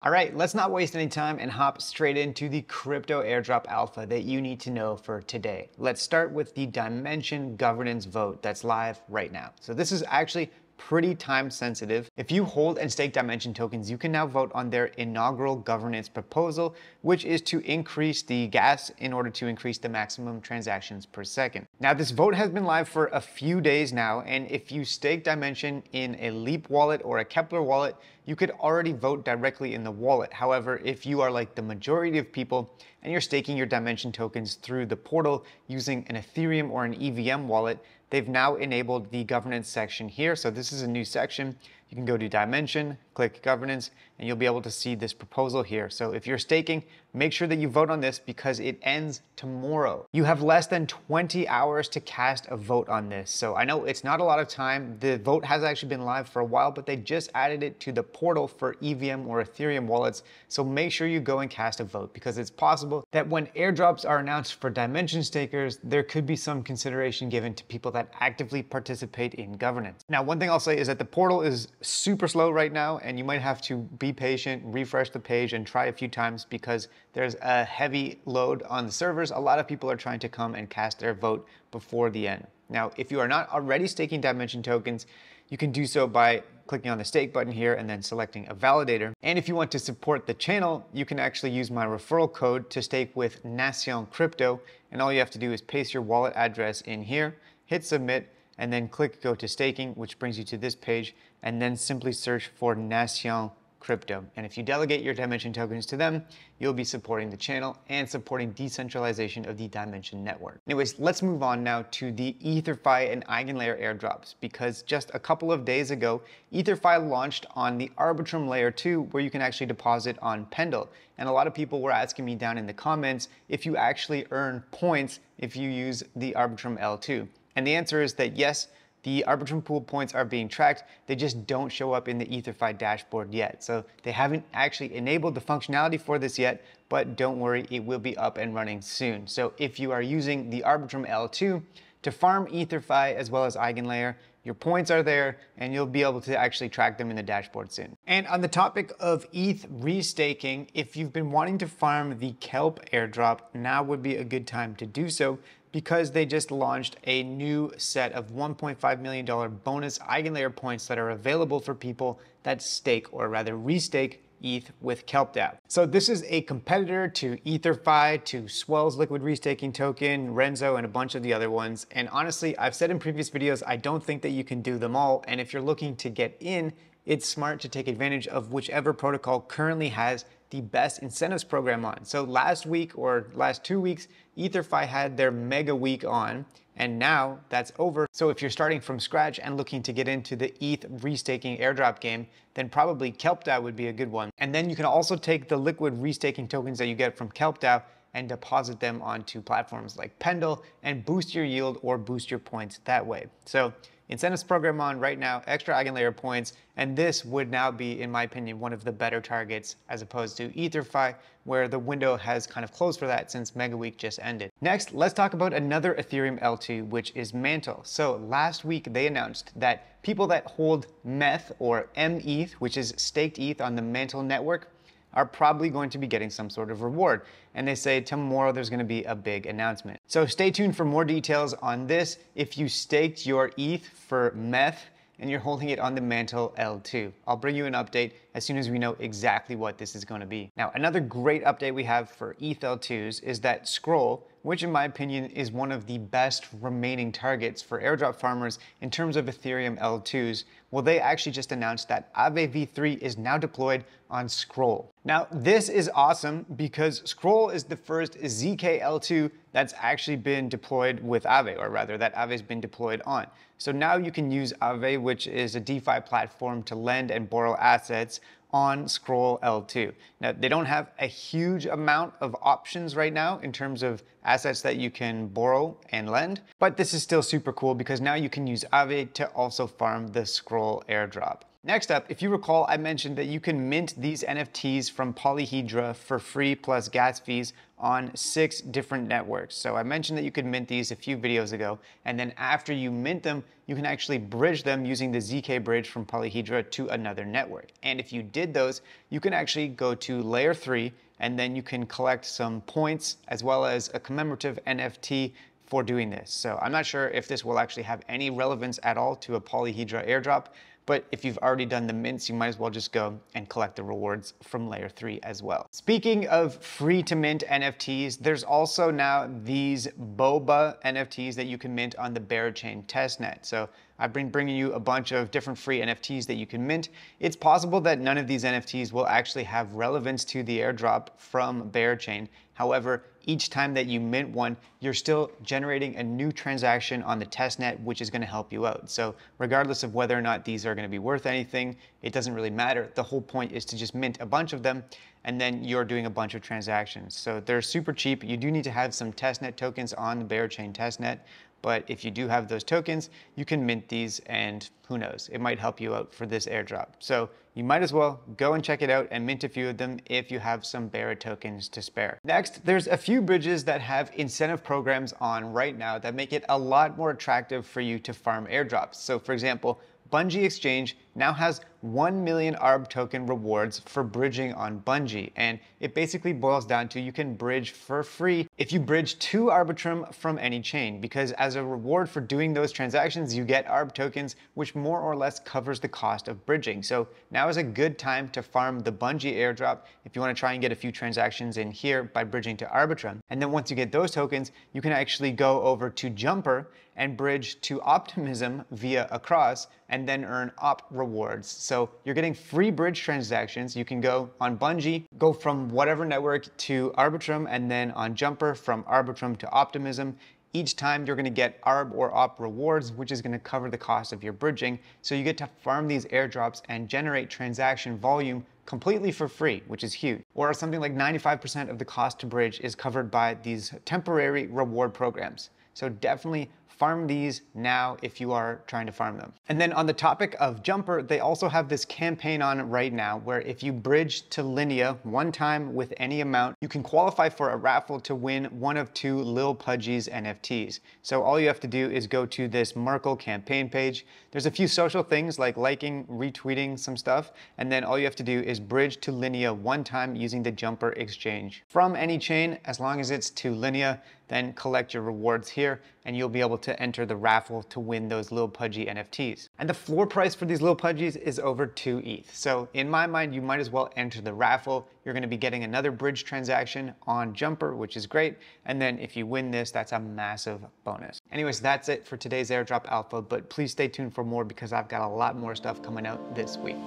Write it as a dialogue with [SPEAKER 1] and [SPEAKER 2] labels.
[SPEAKER 1] All right, let's not waste any time and hop straight into the crypto airdrop alpha that you need to know for today. Let's start with the Dimension governance vote that's live right now. So this is actually pretty time sensitive. If you hold and stake Dimension tokens, you can now vote on their inaugural governance proposal, which is to increase the gas in order to increase the maximum transactions per second. Now, this vote has been live for a few days now, and if you stake Dimension in a Leap wallet or a Kepler wallet, you could already vote directly in the wallet. However, if you are like the majority of people and you're staking your Dimension tokens through the portal using an Ethereum or an EVM wallet, they've now enabled the governance section here. So this is a new section. You can go to Dimension, click governance, and you'll be able to see this proposal here. So if you're staking, make sure that you vote on this because it ends tomorrow. You have less than 20 hours to cast a vote on this. So I know it's not a lot of time. The vote has actually been live for a while, but they just added it to the portal for EVM or Ethereum wallets. So make sure you go and cast a vote because it's possible that when airdrops are announced for Dimension stakers, there could be some consideration given to people that actively participate in governance. Now, one thing I'll say is that the portal is super slow right now, and you might have to be patient, refresh the page and try a few times because there's a heavy load on the servers. A lot of people are trying to come and cast their vote before the end. Now, if you are not already staking Dimension tokens, you can do so by clicking on the stake button here and then selecting a validator. And if you want to support the channel, you can actually use my referral code to stake with Nation Krypto. And all you have to do is paste your wallet address in here, hit submit, and then click go to staking, which brings you to this page, and then simply search for Nation Krypto. And if you delegate your Dimension tokens to them, you'll be supporting the channel and supporting decentralization of the Dimension network. Anyways, let's move on now to the EtherFi and EigenLayer airdrops, because just a couple of days ago, EtherFi launched on the Arbitrum Layer 2, where you can actually deposit on Pendle. And a lot of people were asking me down in the comments if you actually earn points if you use the Arbitrum L2. And the answer is that yes, the Arbitrum pool points are being tracked, they just don't show up in the EtherFi dashboard yet. So they haven't actually enabled the functionality for this yet, but don't worry, it will be up and running soon. So if you are using the Arbitrum L2 to farm EtherFi as well as EigenLayer, your points are there and you'll be able to actually track them in the dashboard soon. And on the topic of ETH restaking, if you've been wanting to farm the Kelp airdrop, now would be a good time to do so, because they just launched a new set of $1.5 million bonus EigenLayer points that are available for people that stake, or rather restake, ETH with KelpDApp. So this is a competitor to EtherFi, to Swell's liquid restaking token, Renzo, and a bunch of the other ones. And honestly, I've said in previous videos, I don't think that you can do them all. And if you're looking to get in, it's smart to take advantage of whichever protocol currently has the best incentives program on. So last week or last 2 weeks, EtherFi had their mega week on, and now that's over. So if you're starting from scratch and looking to get into the ETH restaking airdrop game, then probably KelpDApp would be a good one. And then you can also take the liquid restaking tokens that you get from KelpDApp and deposit them onto platforms like Pendle and boost your yield or boost your points that way. So incentives program on right now, extra EigenLayer points, and this would now be, in my opinion, one of the better targets as opposed to EtherFi, where the window has kind of closed for that since Mega Week just ended. Next, let's talk about another Ethereum L2, which is Mantle. So last week they announced that people that hold METH or METH, which is staked ETH on the Mantle network, are probably going to be getting some sort of reward. And they say tomorrow there's going to be a big announcement. So stay tuned for more details on this if you staked your ETH for METH and you're holding it on the Mantle L2. I'll bring you an update as soon as we know exactly what this is going to be. Now, another great update we have for ETH L2s is that Scroll, which in my opinion is one of the best remaining targets for airdrop farmers in terms of Ethereum L2s, well, they actually just announced that Aave v3 is now deployed on Scroll. Now, this is awesome because Scroll is the first ZK L2 that's actually been deployed with Aave, or rather that Aave's been deployed on. So now you can use Aave, which is a DeFi platform to lend and borrow assets on Scroll L2. Now, they don't have a huge amount of options right now in terms of assets that you can borrow and lend, but this is still super cool because now you can use Aave to also farm the Scroll airdrop. Next up, if you recall, I mentioned that you can mint these NFTs from Polyhedra for free plus gas fees on 6 different networks. So I mentioned that you could mint these a few videos ago, and then after you mint them, you can actually bridge them using the ZK bridge from Polyhedra to another network. And if you did those, you can actually go to layer 3, and then you can collect some points as well as a commemorative NFT for doing this. So I'm not sure if this will actually have any relevance at all to a Polyhedra airdrop, but if you've already done the mints, you might as well just go and collect the rewards from layer 3 as well. Speaking of free to mint NFTs, there's also now these boba NFTs that you can mint on the Berachain testnet. So I've been bringing you a bunch of different free NFTs that you can mint. It's possible that none of these NFTs will actually have relevance to the airdrop from Berachain. However, each time that you mint one, you're still generating a new transaction on the testnet, which is going to help you out. So regardless of whether or not these are going to be worth anything, it doesn't really matter. The whole point is to just mint a bunch of them, and then you're doing a bunch of transactions. So they're super cheap. You do need to have some testnet tokens on the Berachain testnet, but if you do have those tokens, you can mint these, and who knows, it might help you out for this airdrop. So you might as well go and check it out and mint a few of them if you have some Bera tokens to spare. Next, there's a few bridges that have incentive programs on right now that make it a lot more attractive for you to farm airdrops. So for example, Bungie Exchange now has 1 million ARB token rewards for bridging on Bungie. And it basically boils down to you can bridge for free if you bridge to Arbitrum from any chain, because as a reward for doing those transactions, you get ARB tokens, which more or less covers the cost of bridging. So now is a good time to farm the Bungie airdrop if you want to try and get a few transactions in here by bridging to Arbitrum. And then once you get those tokens, you can actually go over to Jumper and bridge to Optimism via a cross and then earn op rewards. So you're getting free bridge transactions. You can go on Bungie, go from whatever network to Arbitrum, and then on Jumper from Arbitrum to Optimism. Each time you're going to get ARB or OP rewards, which is going to cover the cost of your bridging. So you get to farm these airdrops and generate transaction volume completely for free, which is huge. Or something like 95% of the cost to bridge is covered by these temporary reward programs. So definitely farm these now if you are trying to farm them. And then on the topic of Jumper, they also have this campaign on right now where if you bridge to Linea one time with any amount, you can qualify for a raffle to win one of 2 Lil Pudgy's NFTs. So all you have to do is go to this Merkle campaign page. There's a few social things like liking, retweeting some stuff, and then all you have to do is bridge to Linea one time using the Jumper exchange. From any chain, as long as it's to Linea, then collect your rewards here, and you'll be able to enter the raffle to win those Lil Pudgy NFTs. And the floor price for these Lil Pudgies is over 2 ETH. So in my mind, you might as well enter the raffle. You're gonna be getting another bridge transaction on Jumper, which is great. And then if you win this, that's a massive bonus. Anyways, that's it for today's airdrop alpha, but please stay tuned for more because I've got a lot more stuff coming out this week.